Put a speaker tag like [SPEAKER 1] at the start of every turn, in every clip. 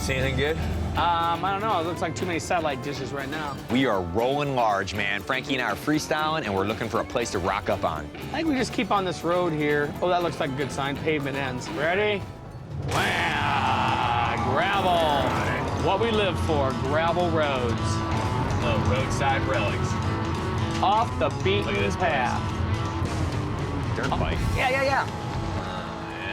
[SPEAKER 1] see anything good?
[SPEAKER 2] I don't know. It looks like too many satellite dishes right now.
[SPEAKER 1] We are rolling large, man. Frankie and I are freestyling, and we're looking for a place to rock up on.
[SPEAKER 2] I think we just keep on this road here. Oh, that looks like a good sign. Pavement ends. Ready? Wow, gravel. What we live for, gravel roads.
[SPEAKER 1] Little roadside relics.
[SPEAKER 2] Off the beaten
[SPEAKER 1] Look at this
[SPEAKER 2] path.
[SPEAKER 1] Dirt bike.
[SPEAKER 2] Yeah.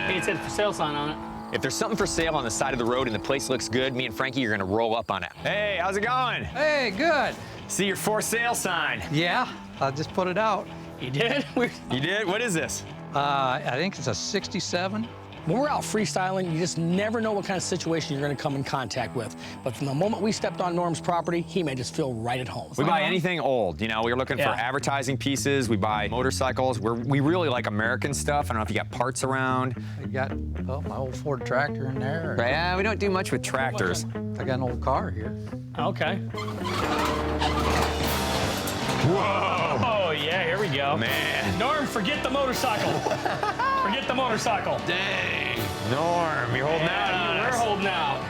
[SPEAKER 2] Hey, it said for sale sign on it.
[SPEAKER 1] If there's something for sale on the side of the road and the place looks good, me and Frankie are gonna roll up on it. Hey, how's it going?
[SPEAKER 3] Hey, good.
[SPEAKER 1] See your for sale sign.
[SPEAKER 3] Yeah, I just put it out.
[SPEAKER 2] You did?
[SPEAKER 1] You did? What is this?
[SPEAKER 3] I think it's a 67.
[SPEAKER 4] When we're out freestyling, you just never know what kind of situation you're gonna come in contact with. But from the moment we stepped on Norm's property, he made us feel right at home.
[SPEAKER 1] We buy anything old, you know, we're looking for advertising pieces, we buy motorcycles. We really like American stuff. I don't know if you got parts around.
[SPEAKER 3] I got my old Ford tractor in there.
[SPEAKER 1] Yeah, we don't do much with tractors.
[SPEAKER 3] I got an old car here.
[SPEAKER 2] Okay.
[SPEAKER 1] Whoa!
[SPEAKER 2] Oh, yeah, here we go.
[SPEAKER 1] Man.
[SPEAKER 2] Norm, forget the motorcycle. Forget the motorcycle.
[SPEAKER 1] Dang. Norm, you're holding out on
[SPEAKER 2] We're
[SPEAKER 1] us.
[SPEAKER 2] holding out.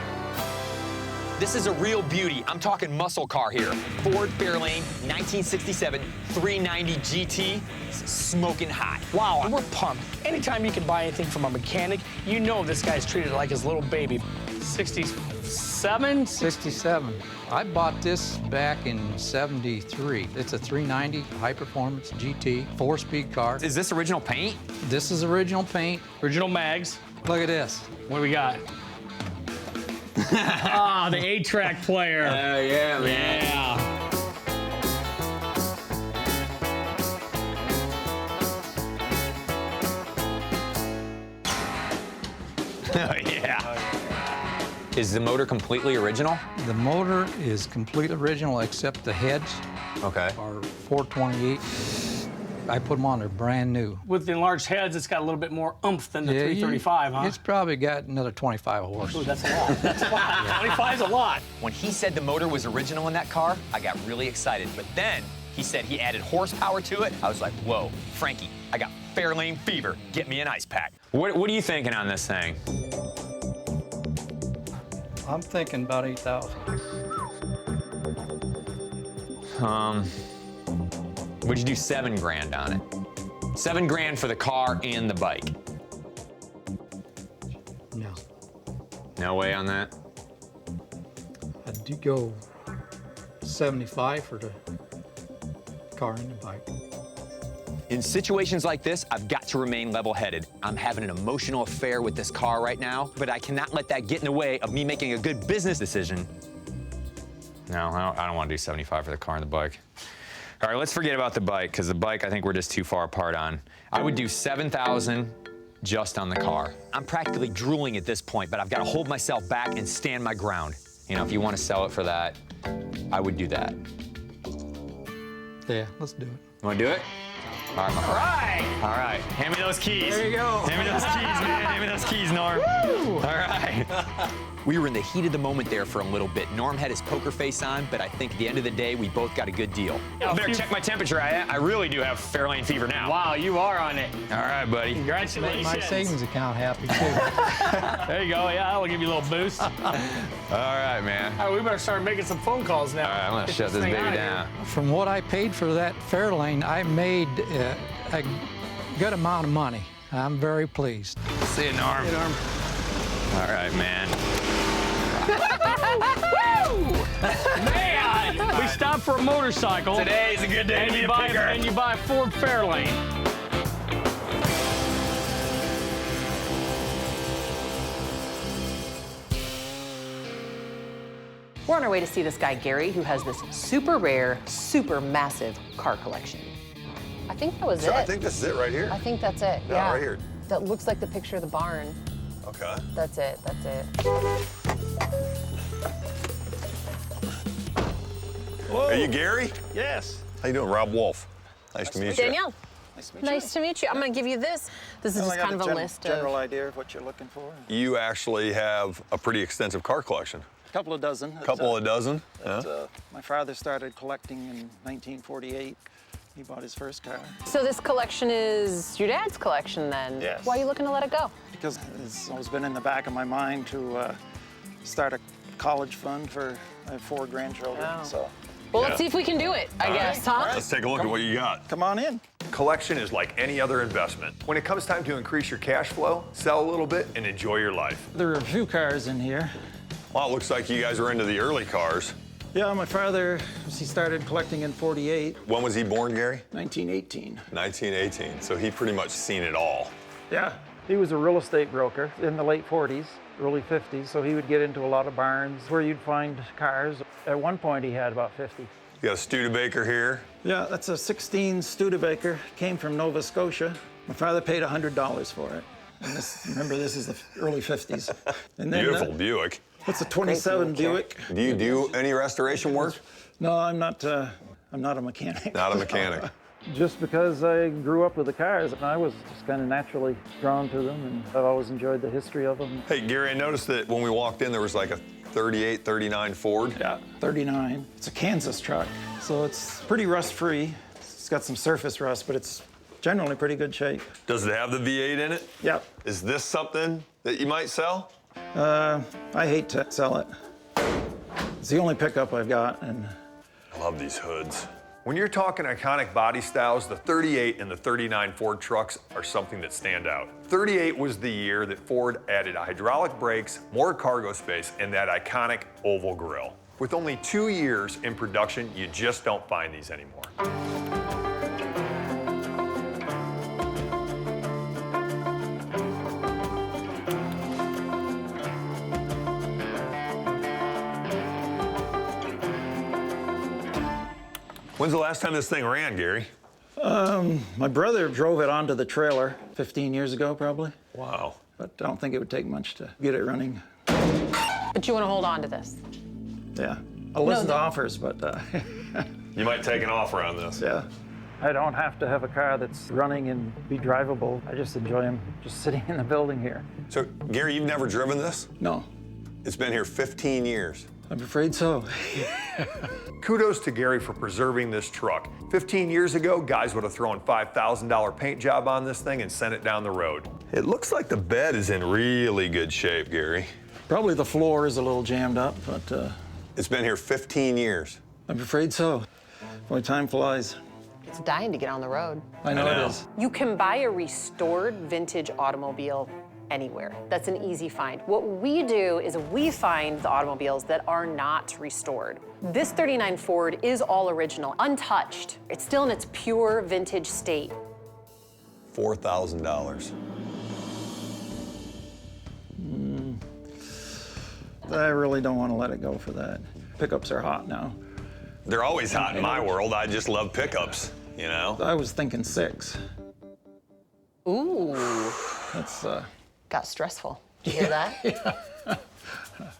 [SPEAKER 1] This is a real beauty. I'm talking muscle car here. Ford Fairlane, 1967, 390 GT, smoking hot.
[SPEAKER 4] Wow, and we're pumped. Anytime you can buy anything from a mechanic, you know this guy's treated it like his little baby.
[SPEAKER 2] 67?
[SPEAKER 3] 67. I bought this back in 73. It's a 390 high performance GT, 4-speed car.
[SPEAKER 1] Is this original paint?
[SPEAKER 3] This is original paint.
[SPEAKER 2] Original mags.
[SPEAKER 3] Look at this.
[SPEAKER 2] What do we got? Ah, the 8-track player.
[SPEAKER 1] Oh, yeah, man.
[SPEAKER 2] Yeah.
[SPEAKER 1] Oh, yeah. Is the motor completely original?
[SPEAKER 3] The motor is complete original except the heads
[SPEAKER 1] Okay.
[SPEAKER 3] are 428. I put them on, they're brand new.
[SPEAKER 2] With the enlarged heads, it's got a little bit more oomph than the
[SPEAKER 3] Yeah,
[SPEAKER 2] 335, huh?
[SPEAKER 3] It's probably got another 25 horse.
[SPEAKER 2] Ooh, that's a lot. That's a lot. 25 is a lot.
[SPEAKER 1] When he said the motor was original in that car, I got really excited. But then he said he added horsepower to it. I was like, whoa, Frankie, I got Fairlane fever. Get me an ice pack. What are you thinking on this thing?
[SPEAKER 3] I'm thinking about 8,000.
[SPEAKER 1] Would you do 7 grand on it? 7 grand for the car and the bike.
[SPEAKER 3] No.
[SPEAKER 1] No way on that?
[SPEAKER 3] I do go 75 for the car and the bike.
[SPEAKER 1] In situations like this, I've got to remain level-headed. I'm having an emotional affair with this car right now, but I cannot let that get in the way of me making a good business decision. No, I don't want to do 75 for the car and the bike. All right, let's forget about the bike, because the bike I think we're just too far apart on. I would do 7,000 just on the car. I'm practically drooling at this point, but I've got to hold myself back and stand my ground. You know, if you want to sell it for that, I would do that.
[SPEAKER 3] Yeah, let's do it.
[SPEAKER 1] You want to do it? All right. All right. Hand me those keys.
[SPEAKER 2] There you go.
[SPEAKER 1] Hand me those keys, man. Hand me those keys, Norm.
[SPEAKER 2] Woo!
[SPEAKER 1] All right. We were in the heat of the moment there for a little bit. Norm had his poker face on, but I think at the end of the day, we both got a good deal. I better check my temperature. I really do have Fairlane fever now.
[SPEAKER 2] Wow, you are on it.
[SPEAKER 1] All right, buddy.
[SPEAKER 3] Make
[SPEAKER 2] Congratulations.
[SPEAKER 3] my savings account happy too.
[SPEAKER 2] There you go. Yeah, that'll give you a little boost. All
[SPEAKER 1] All right, man.
[SPEAKER 2] right, we better start making some phone calls now.
[SPEAKER 1] All right, I'm gonna
[SPEAKER 2] Get
[SPEAKER 1] shut this
[SPEAKER 2] thing
[SPEAKER 1] baby
[SPEAKER 2] outta
[SPEAKER 1] down.
[SPEAKER 3] From what I paid for that Fairlane, I made a good amount of money. I'm very pleased.
[SPEAKER 1] See you, Norm.
[SPEAKER 2] Here. Norm.
[SPEAKER 1] All right, man.
[SPEAKER 2] Man, we stopped for a motorcycle.
[SPEAKER 1] Today's a good day to be a picker.
[SPEAKER 2] And you buy a Ford Fairlane.
[SPEAKER 5] We're on our way to see this guy, Gary, who has this super rare, super massive car collection.
[SPEAKER 6] I think that was
[SPEAKER 7] So
[SPEAKER 6] it.
[SPEAKER 7] I think this is it right here.
[SPEAKER 6] I think that's it.
[SPEAKER 7] Yeah,
[SPEAKER 6] Yeah,
[SPEAKER 7] right here.
[SPEAKER 6] That looks like the picture of the barn.
[SPEAKER 7] Okay.
[SPEAKER 6] That's it. That's it.
[SPEAKER 7] Are you Gary?
[SPEAKER 2] Yes.
[SPEAKER 7] How you doing? Rob Wolf. Nice to meet you.
[SPEAKER 6] Danielle. Nice to meet you. I'm gonna give you this. This is just kind of a list
[SPEAKER 8] general
[SPEAKER 6] of.
[SPEAKER 8] idea of what you're looking for.
[SPEAKER 7] You actually have a pretty extensive car collection.
[SPEAKER 8] A couple of dozen.
[SPEAKER 7] Couple of dozen? Yeah.
[SPEAKER 8] My father started collecting in 1948. He bought his first car
[SPEAKER 6] So this collection is your dad's collection then?
[SPEAKER 8] Yes.
[SPEAKER 6] Why are you looking to let it go?
[SPEAKER 8] because it's always been in the back of my mind to start a college fund for, I have 4 grandchildren, so
[SPEAKER 6] Well,
[SPEAKER 7] Yeah.
[SPEAKER 6] let's see if we can do it, I guess, huh?
[SPEAKER 7] Let's take a look at what you got.
[SPEAKER 8] come on in.
[SPEAKER 9] Collection is like any other investment. When it comes time to increase your cash flow, sell a little bit and enjoy your life.
[SPEAKER 8] There are a few cars in here.
[SPEAKER 7] Well, it looks like you guys are into the early cars.
[SPEAKER 8] Yeah, my father, he started collecting in 48,
[SPEAKER 7] When was he born, Gary?
[SPEAKER 8] 1918.
[SPEAKER 7] 1918. So he pretty much seen it all.
[SPEAKER 8] Yeah. He was a real estate broker in the late 40s, early 50s, so he would get into a lot of barns where you'd find cars. At one point, he had about 50.
[SPEAKER 7] You got a Studebaker here.
[SPEAKER 8] Yeah, that's a 16 Studebaker, came from Nova Scotia. My father paid $100 for it. And this, remember, this is the early 50s. And then
[SPEAKER 7] Beautiful Buick.
[SPEAKER 8] That's a 27 Buick.
[SPEAKER 7] Do you do any restoration work?
[SPEAKER 8] No, I'm not a mechanic.
[SPEAKER 7] Not a mechanic.
[SPEAKER 8] Just because I grew up with the cars, I was just kind of naturally drawn to them, and I've always enjoyed the history of them.
[SPEAKER 7] Hey, Gary, I noticed that when we walked in, there was like a 38, 39 Ford.
[SPEAKER 8] Yeah, 39. It's a Kansas truck, so it's pretty rust-free. It's got some surface rust, but it's generally pretty good shape.
[SPEAKER 7] Does it have the V8 in it?
[SPEAKER 8] Yep.
[SPEAKER 7] Is this something that you might sell?
[SPEAKER 8] I hate to sell it. It's the only pickup I've got, and
[SPEAKER 7] I love these hoods.
[SPEAKER 9] When you're talking iconic body styles, the 38 and the 39 Ford trucks are something that stand out. 38 was the year that Ford added hydraulic brakes, more cargo space, and that iconic oval grille. With only 2 years in production, you just don't find these anymore.
[SPEAKER 7] When's the last time this thing ran, Gary?
[SPEAKER 8] my brother drove it onto the trailer 15 years ago, probably.
[SPEAKER 7] Wow.
[SPEAKER 8] But I don't think it would take much to get it running.
[SPEAKER 6] But you want to hold on to this.
[SPEAKER 8] Yeah. I'll listen to offers, but
[SPEAKER 7] You might take an offer on this.
[SPEAKER 8] yeah. I don't have to have a car that's running and be drivable. I just enjoy them just sitting in the building here.
[SPEAKER 7] So, Gary, you've never driven this?
[SPEAKER 8] No,
[SPEAKER 7] It's been here 15 years.
[SPEAKER 8] I'm afraid so.
[SPEAKER 9] Kudos to Gary for preserving this truck. 15 years ago, guys would have thrown $5,000 paint job on this thing and sent it down the road.
[SPEAKER 7] It looks like the bed is in really good shape, Gary.
[SPEAKER 8] Probably the floor is a little jammed up, but
[SPEAKER 7] It's been here 15 years.
[SPEAKER 8] I'm afraid so. Boy, time flies.
[SPEAKER 5] It's dying to get on the road.
[SPEAKER 8] I know
[SPEAKER 7] know.
[SPEAKER 8] it is.
[SPEAKER 5] You can buy a restored vintage automobile anywhere. That's an easy find. What we do is we find the automobiles that are not restored. This 39 Ford is all original, untouched. It's still in its pure vintage state.
[SPEAKER 7] $4,000.
[SPEAKER 8] I really don't want to let it go for that. Pickups are hot now.
[SPEAKER 7] They're always hot in my world. I just love pickups, you know?
[SPEAKER 8] I was thinking 6.
[SPEAKER 5] Ooh,
[SPEAKER 8] That's,
[SPEAKER 5] got stressful. Did you hear that?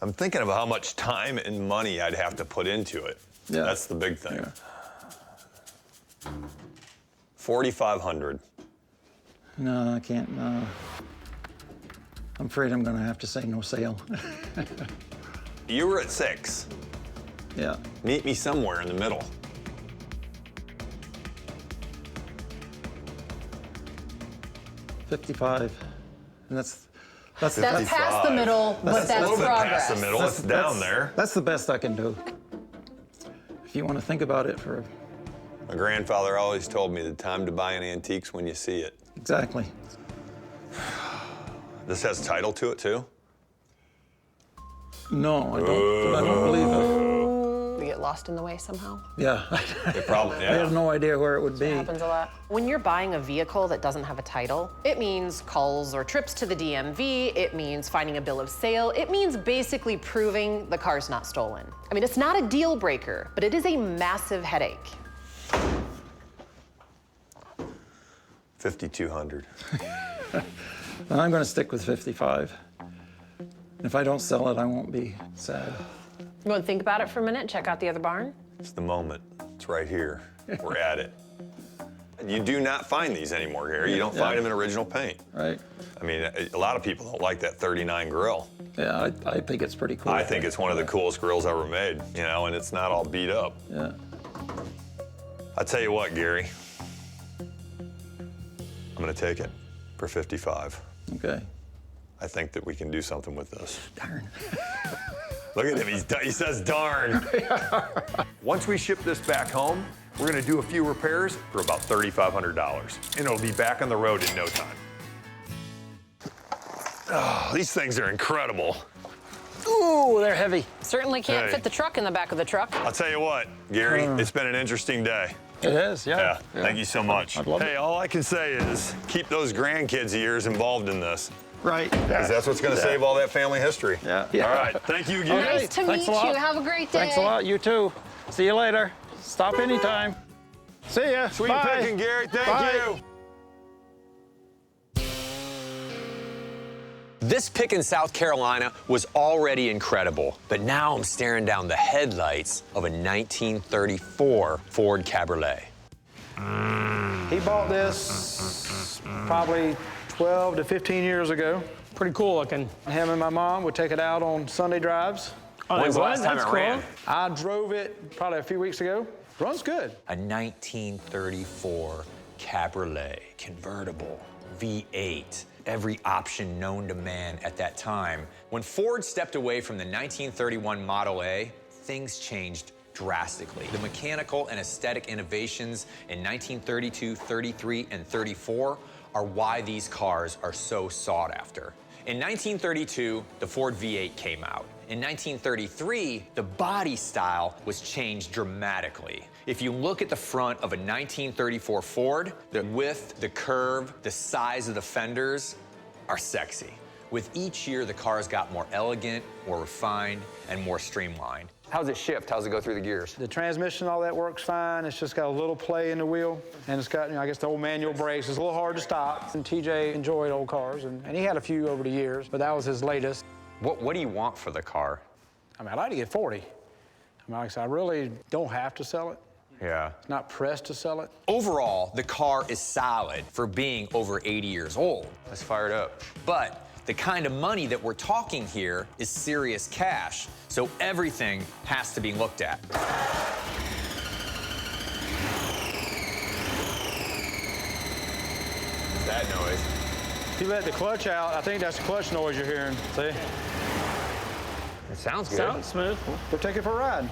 [SPEAKER 7] I'm thinking about how much time and money I'd have to put into it.
[SPEAKER 8] Yeah.
[SPEAKER 7] That's the big thing.
[SPEAKER 8] Yeah.
[SPEAKER 7] 4,500.
[SPEAKER 8] No, I can't, no. I'm afraid I'm gonna have to say no sale.
[SPEAKER 7] You were at 6.
[SPEAKER 8] Yeah,
[SPEAKER 7] Meet me somewhere in the middle.
[SPEAKER 8] $55. And that's
[SPEAKER 6] That's
[SPEAKER 7] 55.
[SPEAKER 6] past the middle, but
[SPEAKER 7] That's
[SPEAKER 6] that's
[SPEAKER 7] a little bit
[SPEAKER 6] progress.
[SPEAKER 7] past the middle. It's down there.
[SPEAKER 8] That's the best I can do. If you want to think about it for
[SPEAKER 7] My grandfather always told me the time to buy an antique's when you see it.
[SPEAKER 8] exactly.
[SPEAKER 7] This has title to it, too?
[SPEAKER 8] No, I don't believe it.
[SPEAKER 5] We get lost in the way somehow.
[SPEAKER 8] Yeah,
[SPEAKER 7] It probably,
[SPEAKER 8] I have no idea where it would be.
[SPEAKER 5] Happens a lot. When you're buying a vehicle that doesn't have a title, it means calls or trips to the DMV, it means finding a bill of sale, it means basically proving the car's not stolen. I mean, it's not a deal breaker, but it is a massive headache.
[SPEAKER 7] 5,200.
[SPEAKER 8] I'm going to stick with 55. If I don't sell it, I won't be sad.
[SPEAKER 5] You want to think about it for a minute? Check out the other barn?
[SPEAKER 7] It's the moment. It's right here. We're at it. You do not find these anymore, Gary. You don't find them in original paint.
[SPEAKER 8] Right?
[SPEAKER 7] I mean, a lot of people don't like that 39 grill.
[SPEAKER 8] Yeah, I think it's pretty cool.
[SPEAKER 7] I think it's one of the coolest grills ever made, you know, and it's not all beat up.
[SPEAKER 8] Yeah.
[SPEAKER 7] I tell you what, Gary, I'm gonna take it for 55.
[SPEAKER 8] Okay.
[SPEAKER 7] I think that we can do something with this. Darn. Look at him, he says darn.
[SPEAKER 9] Once we ship this back home, we're gonna do a few repairs for about $3,500. And it'll be back on the road in no time. Oh, these things are incredible.
[SPEAKER 4] Ooh, they're heavy.
[SPEAKER 6] Certainly can't
[SPEAKER 7] Hey.
[SPEAKER 6] fit the truck in the back of the truck.
[SPEAKER 7] I'll tell you what, Gary, it's been an interesting day.
[SPEAKER 8] It is,
[SPEAKER 7] Yeah, thank you so much.
[SPEAKER 8] I'd love
[SPEAKER 7] Hey, all I can say is keep those grandkids of yours involved in this,
[SPEAKER 8] Right.
[SPEAKER 7] because that's what's gonna save all that family history.
[SPEAKER 8] Yeah.
[SPEAKER 7] All right, thank you, Gary.
[SPEAKER 6] Nice to
[SPEAKER 8] Thanks
[SPEAKER 6] meet
[SPEAKER 8] a lot.
[SPEAKER 6] you. Have a great day.
[SPEAKER 8] Thanks a lot. You too. See you later. Stop anytime. See ya.
[SPEAKER 7] Sweet
[SPEAKER 8] Bye.
[SPEAKER 7] picking, Gary. Thank
[SPEAKER 8] Bye.
[SPEAKER 7] you.
[SPEAKER 1] This pick in South Carolina was already incredible, but now I'm staring down the headlights of a 1934 Ford Cabriolet.
[SPEAKER 8] He bought this probably 12 to 15 years ago.
[SPEAKER 4] Pretty cool looking.
[SPEAKER 8] Him and my mom would take it out on Sunday drives.
[SPEAKER 4] Oh,
[SPEAKER 1] When's the
[SPEAKER 4] they
[SPEAKER 1] last
[SPEAKER 4] would?
[SPEAKER 1] time
[SPEAKER 4] That's
[SPEAKER 1] it
[SPEAKER 4] cool.
[SPEAKER 1] ran?
[SPEAKER 8] I drove it probably a few weeks ago. Runs good.
[SPEAKER 1] A 1934 Cabriolet convertible V8. Every option known to man at that time. When Ford stepped away from the 1931 Model A, things changed drastically. The mechanical and aesthetic innovations in 1932, 33, and 34 are why these cars are so sought after. In 1932, the Ford V8 came out. In 1933, the body style was changed dramatically. If you look at the front of a 1934 Ford, the width, the curve, the size of the fenders are sexy. With each year, the cars got more elegant, more refined, and more streamlined. How's it shift? How's it go through the gears?
[SPEAKER 8] The transmission, all that works fine. It's just got a little play in the wheel. And it's got, I guess, the old manual brakes. It's a little hard to stop. And TJ enjoyed old cars, and he had a few over the years, but that was his latest.
[SPEAKER 1] What do you want for the car?
[SPEAKER 8] I mean, I'd like to get 40. I mean, like I said, I really don't have to sell it.
[SPEAKER 1] Yeah.
[SPEAKER 8] Not pressed to sell it.
[SPEAKER 1] Overall, the car is solid for being over 80 years old. Let's fire it up. But the kind of money that we're talking here is serious cash, so everything has to be looked at. What's that noise?
[SPEAKER 8] If you let the clutch out, I think that's the clutch noise you're hearing. See?
[SPEAKER 1] It sounds good.
[SPEAKER 4] Sounds smooth.
[SPEAKER 8] We'll take it for a ride.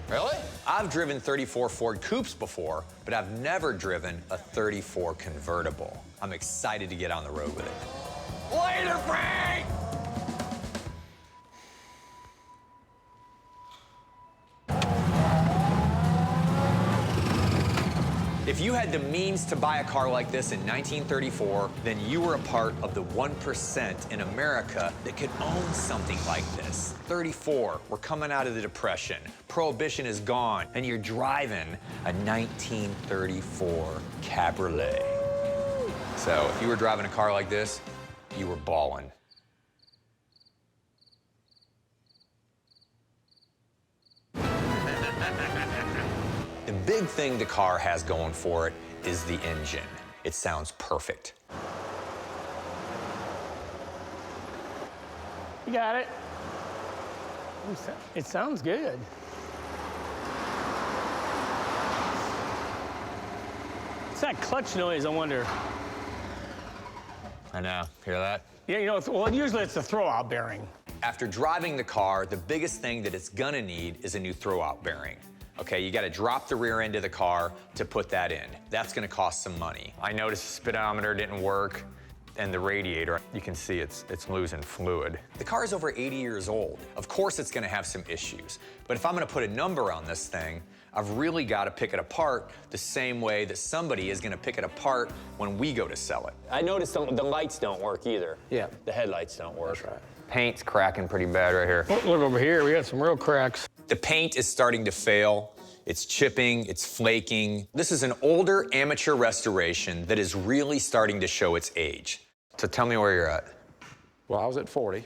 [SPEAKER 1] Really? I've driven 34 Ford Coupes before, but I've never driven a 34 convertible. I'm excited to get on the road with it. Later, Frank! If you had the means to buy a car like this in 1934, then you were a part of the 1% in America that could own something like this. 34, we're coming out of the Depression. Prohibition is gone, and you're driving a 1934 Cabriolet. So if you were driving a car like this, you were ballin'. The big thing the car has going for it is the engine. It sounds perfect.
[SPEAKER 4] You got it. It sounds good. It's that clutch noise, I wonder.
[SPEAKER 1] I know, hear that?
[SPEAKER 4] Yeah, you know, well, usually it's the throwout bearing.
[SPEAKER 1] After driving the car, the biggest thing that it's gonna need is a new throwout bearing. Okay, you gotta drop the rear end of the car to put that in. That's gonna cost some money. I noticed the speedometer didn't work, and the radiator, you can see it's losing fluid. The car is over 80 years old. Of course it's gonna have some issues, but if I'm gonna put a number on this thing, I've really gotta pick it apart the same way that somebody is gonna pick it apart when we go to sell it. I noticed the lights don't work either.
[SPEAKER 8] Yeah.
[SPEAKER 1] The headlights don't work.
[SPEAKER 8] That's right.
[SPEAKER 1] Paint's cracking pretty bad right here.
[SPEAKER 4] Oh, look over here, we got some real cracks.
[SPEAKER 1] The paint is starting to fail. It's chipping, it's flaking. This is an older amateur restoration that is really starting to show its age. So tell me where you're at.
[SPEAKER 8] Well, I was at 40.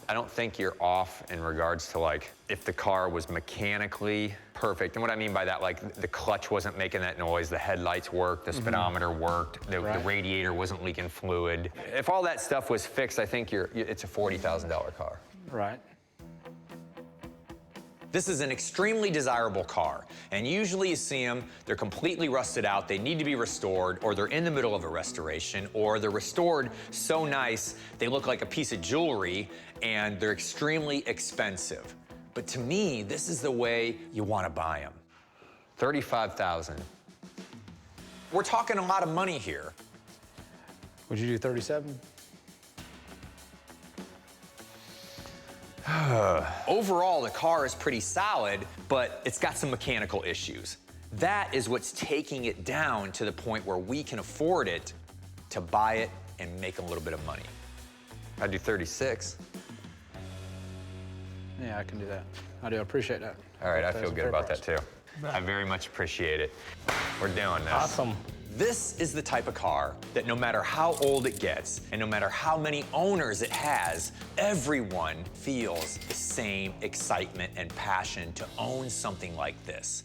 [SPEAKER 1] I don't think you're off in regards to like if the car was mechanically perfect. And what I mean by that, like the clutch wasn't making that noise, the headlights worked, the speedometer worked, the radiator wasn't leaking fluid. If all that stuff was fixed, I think it's a $40,000 car.
[SPEAKER 8] Right.
[SPEAKER 1] This is an extremely desirable car, and usually you see them, they're completely rusted out, they need to be restored, or they're in the middle of a restoration, or they're restored so nice they look like a piece of jewelry, and they're extremely expensive. But to me, this is the way you want to buy them. $35,000. We're talking a lot of money here.
[SPEAKER 8] Would you do 37?
[SPEAKER 1] Overall, the car is pretty solid, but it's got some mechanical issues. That is what's taking it down to the point where we can afford it to buy it and make a little bit of money. I'd do 36.
[SPEAKER 8] Yeah, I can do that. I do appreciate that.
[SPEAKER 1] All right, I
[SPEAKER 8] That's
[SPEAKER 1] feel
[SPEAKER 8] a
[SPEAKER 1] good
[SPEAKER 8] fair
[SPEAKER 1] about
[SPEAKER 8] price.
[SPEAKER 1] that too. I very much appreciate it. We're doing this.
[SPEAKER 4] Awesome.
[SPEAKER 1] This is the type of car that no matter how old it gets and no matter how many owners it has, everyone feels the same excitement and passion to own something like this.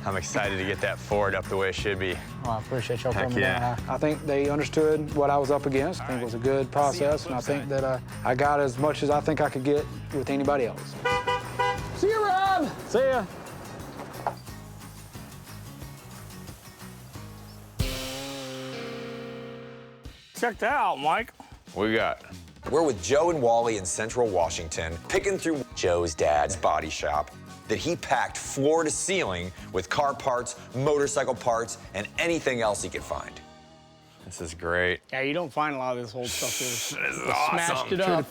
[SPEAKER 1] I'm excited to get that Ford up the way it should be.
[SPEAKER 8] Well, I appreciate y'all
[SPEAKER 1] Heck
[SPEAKER 8] coming
[SPEAKER 1] yeah.
[SPEAKER 8] down. I think they understood what I was up against. I think it was a good process, and I think that I got as much as I think I could get with anybody else.
[SPEAKER 4] See you, Rob.
[SPEAKER 8] See ya.
[SPEAKER 4] Check that out, Mike.
[SPEAKER 1] What we got? We're with Joe and Wally in Central Washington, picking through Joe's dad's body shop that he packed floor to ceiling with car parts, motorcycle parts, and anything else he could find. This is great.
[SPEAKER 4] Yeah, you don't find a lot of this old stuff here.
[SPEAKER 1] This is
[SPEAKER 4] They smashed
[SPEAKER 1] awesome.
[SPEAKER 4] it up.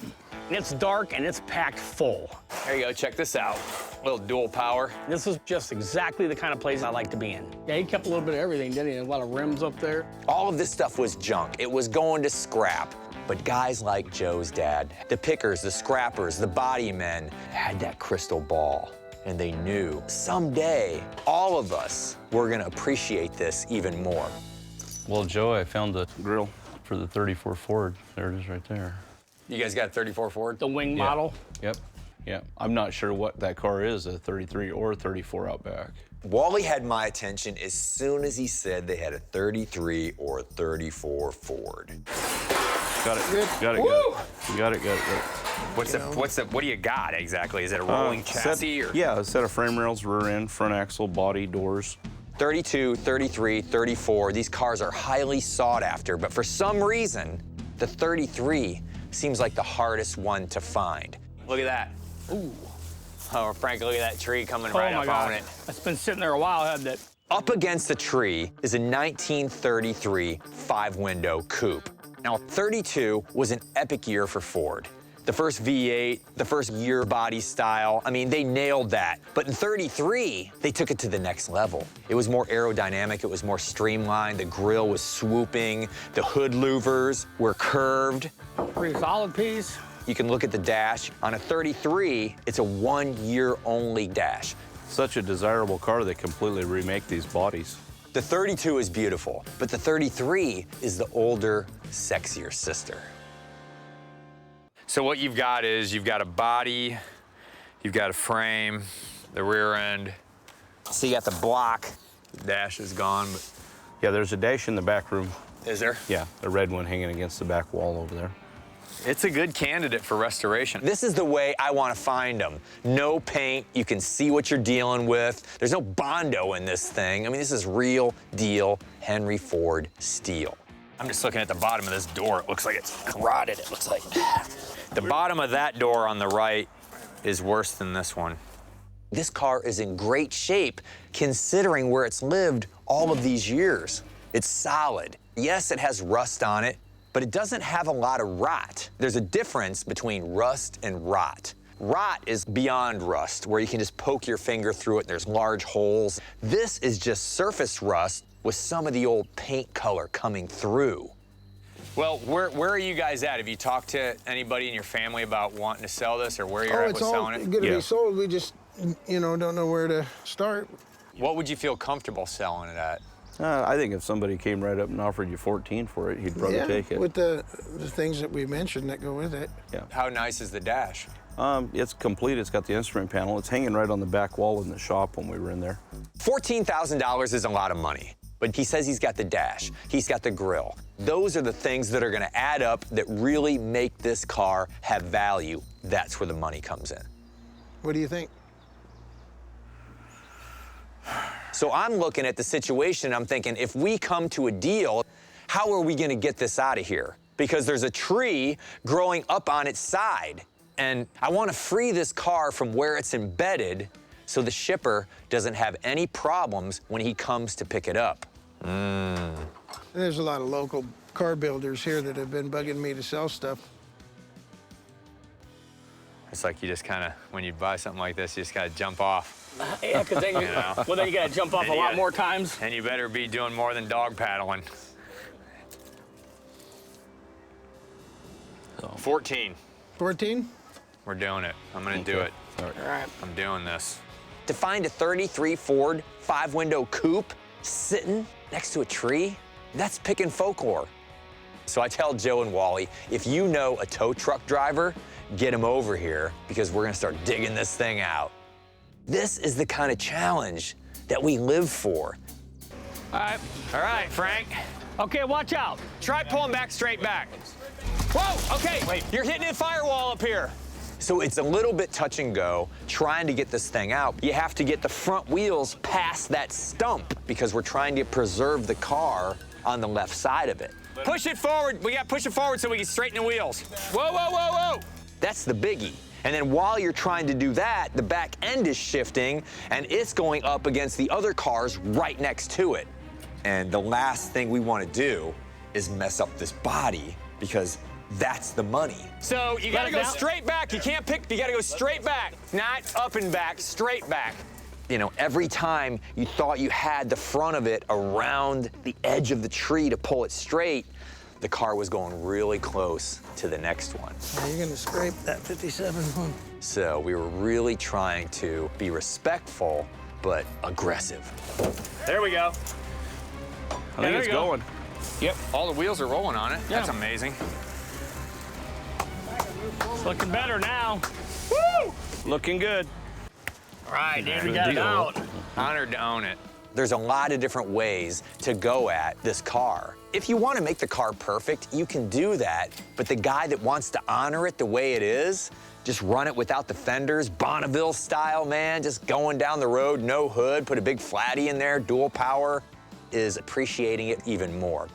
[SPEAKER 4] It's dark and it's packed full.
[SPEAKER 1] There you go, check this out. A little dual power.
[SPEAKER 4] This is just exactly the kind of place I like to be in. Yeah, he kept a little bit of everything, didn't he? A lot of rims up there.
[SPEAKER 1] All of this stuff was junk. It was going to scrap. But guys like Joe's dad, the pickers, the scrappers, the body men, had that crystal ball. And they knew someday all of us were gonna appreciate this even more.
[SPEAKER 10] Well, Joe, I found the grill for the 34 Ford. There it is right there.
[SPEAKER 1] You guys got a 34 Ford?
[SPEAKER 4] The wing model.
[SPEAKER 10] Yep. Yeah. I'm not sure what that car is, a 33 or a 34 Outback.
[SPEAKER 1] Wally had my attention as soon as he said they had a 33 or a 34 Ford.
[SPEAKER 10] Got it. Got it. Got it.
[SPEAKER 1] What do you got exactly? Is it a rolling chassis or?
[SPEAKER 10] Yeah, a set of frame rails, rear end, front axle, body, doors.
[SPEAKER 1] 32, 33, 34, these cars are highly sought after, but for some reason, the 33 seems like the hardest one to find. Look at that. Ooh. Oh, Frank, look at that tree coming right up on it.
[SPEAKER 4] It's been sitting there a while, hasn't it?
[SPEAKER 1] Up against the tree is a 1933 five-window coupe. Now, 32 was an epic year for Ford. The first V8, the first year body style, I mean, they nailed that. But in 33, they took it to the next level. It was more aerodynamic, it was more streamlined, the grille was swooping, the hood louvers were curved.
[SPEAKER 4] Pretty solid piece.
[SPEAKER 1] You can look at the dash. On a 33, it's a one-year-only dash.
[SPEAKER 10] Such a desirable car, they completely remake these bodies.
[SPEAKER 1] The 32 is beautiful, but the 33 is the older, sexier sister. So what you've got is you've got a body, you've got a frame, the rear end. So you got the block. The dash is gone, but
[SPEAKER 10] Yeah, there's a dash in the back room.
[SPEAKER 1] is there?
[SPEAKER 10] Yeah, the red one hanging against the back wall over there.
[SPEAKER 1] It's a good candidate for restoration. This is the way I want to find them. No paint, you can see what you're dealing with. There's no Bondo in this thing. I mean, this is real deal Henry Ford steel. I'm just looking at the bottom of this door. It looks like it's rotted, it looks like. The bottom of that door on the right is worse than this one. This car is in great shape considering where it's lived all of these years. It's solid. Yes, it has rust on it, but it doesn't have a lot of rot. There's a difference between rust and rot. Rot is beyond rust, where you can just poke your finger through it and there's large holes. This is just surface rust with some of the old paint color coming through. Well, where are you guys at? Have you talked to anybody in your family about wanting to sell this or where you're at with selling it?
[SPEAKER 11] It's all going to be sold. We just, don't know where to start.
[SPEAKER 1] What would you feel comfortable selling it at?
[SPEAKER 10] I think if somebody came right up and offered you 14 for it, he'd probably take it.
[SPEAKER 11] With the things that we mentioned that go with it.
[SPEAKER 10] Yeah.
[SPEAKER 1] How nice is the dash?
[SPEAKER 10] It's complete. It's got the instrument panel. It's hanging right on the back wall in the shop when we were in there.
[SPEAKER 1] $14,000 is a lot of money, but he says he's got the dash, he's got the grille. Those are the things that are gonna add up that really make this car have value. That's where the money comes in.
[SPEAKER 11] What do you think?
[SPEAKER 1] So I'm looking at the situation, I'm thinking, if we come to a deal, how are we gonna get this out of here? Because there's a tree growing up on its side. And I wanna free this car from where it's embedded so the shipper doesn't have any problems when he comes to pick it up.
[SPEAKER 11] There's a lot of local car builders here that have been bugging me to sell stuff.
[SPEAKER 1] It's like you just kinda, when you buy something like this, you just gotta jump off.
[SPEAKER 4] Yeah, because then, well, then you got to jump off a lot more times.
[SPEAKER 1] And you better be doing more than dog paddling. 14.
[SPEAKER 11] 14?
[SPEAKER 1] We're doing it. I'm gonna do it.
[SPEAKER 4] All right.
[SPEAKER 1] I'm doing this. To find a 33 Ford 5-window coupe sitting next to a tree, that's picking folklore. So I tell Joe and Wally, if you know a tow truck driver, get him over here because we're gonna start digging this thing out. This is the kind of challenge that we live for.
[SPEAKER 2] All right, Frank.
[SPEAKER 4] Okay, watch out.
[SPEAKER 1] Try pulling back straight back. Whoa, okay, wait. You're hitting a firewall up here. So it's a little bit touch and go trying to get this thing out. You have to get the front wheels past that stump because we're trying to preserve the car on the left side of it. Push it forward. We got to push it forward so we can straighten the wheels. Whoa, whoa, whoa, whoa. That's the biggie. And then while you're trying to do that, the back end is shifting and it's going up against the other cars right next to it. And the last thing we want to do is mess up this body because that's the money. So you gotta go straight back. You can't pick, you gotta go straight back. Not up and back, straight back. You know, every time you thought you had the front of it around the edge of the tree to pull it straight, the car was going really close to the next one.
[SPEAKER 11] You're gonna scrape that 57 one.
[SPEAKER 1] So we were really trying to be respectful, but aggressive. There we go.
[SPEAKER 10] I think it's going.
[SPEAKER 1] Yep, all the wheels are rolling on it.
[SPEAKER 4] Yeah.
[SPEAKER 1] That's amazing.
[SPEAKER 4] It's looking better now.
[SPEAKER 10] Woo! Looking good.
[SPEAKER 4] All right, Dan, we got it out.
[SPEAKER 1] Honored to own it. There's a lot of different ways to go at this car. If you want to make the car perfect, you can do that. But the guy that wants to honor it the way it is, just run it without the fenders, Bonneville style, man, just going down the road, no hood, put a big flatty in there, dual power, is appreciating it even more.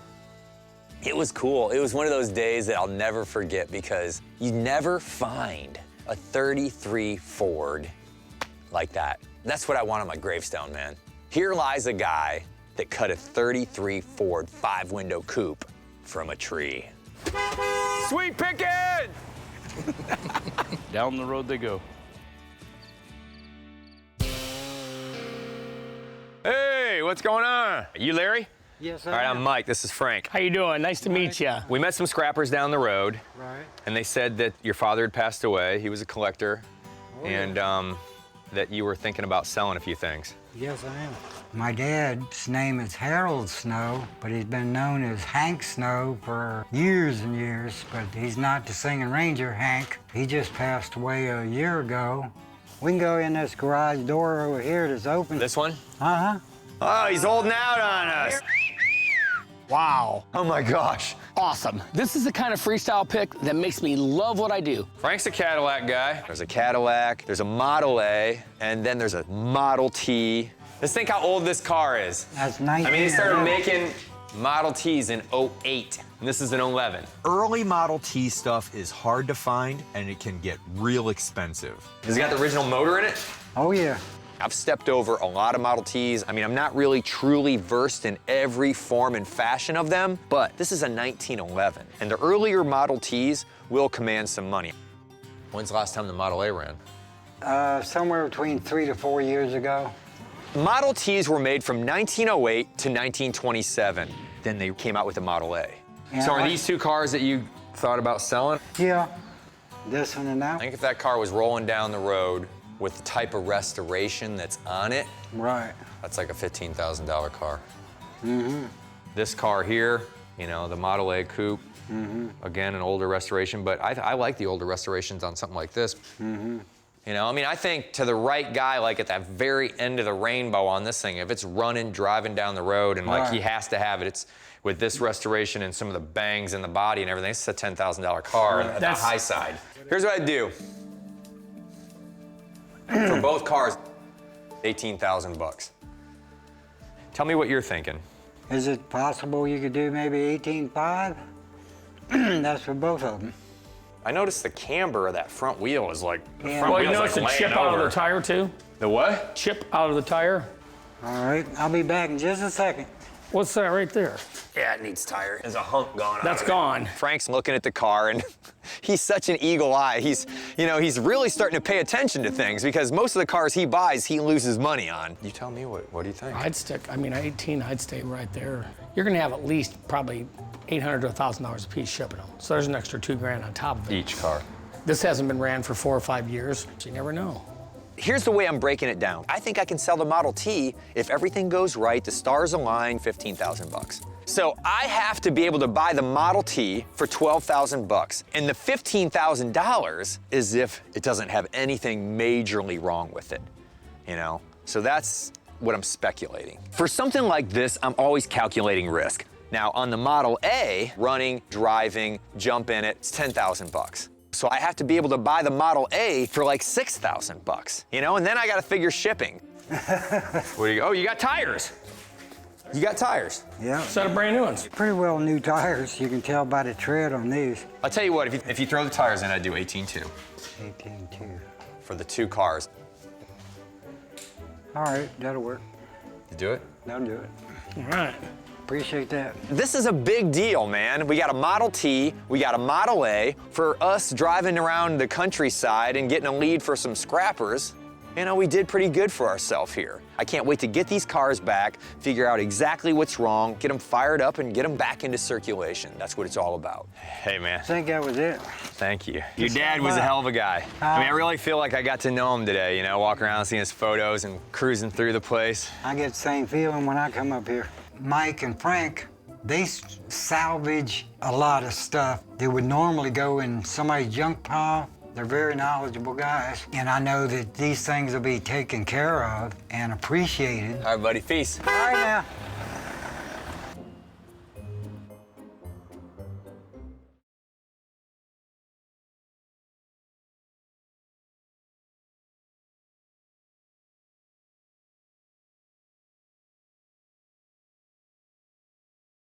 [SPEAKER 1] It was cool. It was one of those days that I'll never forget because you never find a 33 Ford like that. That's what I want on my gravestone, man. Here lies a guy that cut a 33 Ford 5-window coupe from a tree. Sweet pickin'!
[SPEAKER 10] Down the road they go.
[SPEAKER 1] Hey, what's going on? You Larry?
[SPEAKER 8] Yes,
[SPEAKER 1] All right, I'm Mike. This is Frank.
[SPEAKER 4] How you doing? Nice to meet you.
[SPEAKER 1] We met some scrappers down the road.
[SPEAKER 8] Right.
[SPEAKER 1] And they said that your father had passed away. He was a collector. And that you were thinking about selling a few things.
[SPEAKER 12] Yes, I am. My dad's name is Harold Snow, but he's been known as Hank Snow for years and years, but he's not the singing ranger Hank. He just passed away a year ago. We can go in this garage door over here that's open.
[SPEAKER 1] This one?
[SPEAKER 12] Uh-huh.
[SPEAKER 1] Oh, he's holding out on us.
[SPEAKER 4] Wow.
[SPEAKER 1] Oh my gosh.
[SPEAKER 4] Awesome. This is the kind of freestyle pick that makes me love what I do.
[SPEAKER 1] Frank's a Cadillac guy. There's a Cadillac, there's a Model A, and then there's a Model T. Just think how old this car is.
[SPEAKER 12] That's 19.
[SPEAKER 1] I mean, he started making Model Ts in 08, and this is an 11.
[SPEAKER 13] Early Model T stuff is hard to find, and it can get real expensive.
[SPEAKER 1] Has it got the original motor in it?
[SPEAKER 12] Oh, yeah.
[SPEAKER 1] I've stepped over a lot of Model Ts. I mean, I'm not really truly versed in every form and fashion of them, but this is a 1911, and the earlier Model Ts will command some money. When's the last time the Model A ran?
[SPEAKER 12] Somewhere between 3 to 4 years ago.
[SPEAKER 1] Model Ts were made from 1908 to 1927. Then they came out with the Model A.
[SPEAKER 12] Yeah,
[SPEAKER 1] So are these two cars that you thought about selling?
[SPEAKER 12] Yeah. This one and that.
[SPEAKER 1] I think if that car was rolling down the road with the type of restoration that's on it,
[SPEAKER 12] Right.
[SPEAKER 1] that's like a $15,000 car.
[SPEAKER 12] Mm-hmm.
[SPEAKER 1] This car here, you know, the Model A Coupe, again, an older restoration, but I like the older restorations on something like this. You know, I mean, I think to the right guy, like at that very end of the rainbow on this thing, if it's running, driving down the road, and like he has to have it, it's with this restoration and some of the bangs in the body and everything, it's a $10,000 car at the high side. Here's what I'd do. For both cars, 18,000 bucks. Tell me what you're thinking.
[SPEAKER 12] Is it possible you could do maybe 18.5? That's for both of them.
[SPEAKER 1] I noticed the camber of that front wheel is like, the
[SPEAKER 12] Yeah.
[SPEAKER 1] front
[SPEAKER 2] Well, you
[SPEAKER 1] wheel's
[SPEAKER 2] notice
[SPEAKER 1] like
[SPEAKER 2] the chip
[SPEAKER 1] laying
[SPEAKER 2] out of
[SPEAKER 1] over.
[SPEAKER 2] the tire too?
[SPEAKER 1] The what?
[SPEAKER 2] Chip out of the tire.
[SPEAKER 12] All right, I'll be back in just a second.
[SPEAKER 2] What's that right there?
[SPEAKER 1] Yeah, it needs tire.
[SPEAKER 7] There's a hunk gone out.
[SPEAKER 2] That's
[SPEAKER 7] of it.
[SPEAKER 2] gone.
[SPEAKER 1] Frank's looking at the car and he's such an eagle eye. He's really starting to pay attention to things because most of the cars he buys, he loses money on. You tell me, what do you think?
[SPEAKER 4] I'd stick, 18, I'd stay right there. You're gonna have at least probably $800 to $1,000 a piece shipping them. So there's an extra $2,000 on top of it.
[SPEAKER 1] Each car.
[SPEAKER 4] This hasn't been ran for 4 or 5 years, so you never know.
[SPEAKER 1] Here's the way I'm breaking it down. I think I can sell the Model T if everything goes right, the stars align, 15,000 bucks. So I have to be able to buy the Model T for 12,000 bucks. And the $15,000 is if it doesn't have anything majorly wrong with it, you know? So that's what I'm speculating. For something like this, I'm always calculating risk. Now on the Model A, running, driving, jump in it, it's 10,000 bucks. So I have to be able to buy the Model A for like 6,000 bucks, you know? And then I gotta figure shipping. Oh, you got tires. You got tires.
[SPEAKER 12] Yeah.
[SPEAKER 4] Set of brand new ones.
[SPEAKER 12] Pretty well new tires. You can tell by the tread on these.
[SPEAKER 1] I'll tell you what, if you throw the tires in, I'd do 18.2
[SPEAKER 12] 18.2.
[SPEAKER 1] for the 2 cars.
[SPEAKER 12] All right, that'll work.
[SPEAKER 1] You do it?
[SPEAKER 12] That'll do it.
[SPEAKER 4] All right.
[SPEAKER 12] Appreciate that.
[SPEAKER 1] This is a big deal, man. We got a Model T, we got a Model A. For us driving around the countryside and getting a lead for some scrappers, you know, we did pretty good for ourselves here. I can't wait to get these cars back, figure out exactly what's wrong, get them fired up and get them back into circulation. That's what it's all about. Hey, man.
[SPEAKER 12] I think that was it.
[SPEAKER 1] Thank you. Your dad was a hell of a guy. I mean, I really feel like I got to know him today, you know, walking around, seeing his photos and cruising through the place.
[SPEAKER 12] I get the same feeling when I come up here. Mike and Frank, they salvage a lot of stuff that would normally go in somebody's junk pile. They're very knowledgeable guys, and I know that these things will be taken care of and appreciated.
[SPEAKER 1] All right, buddy, peace.
[SPEAKER 12] All right now.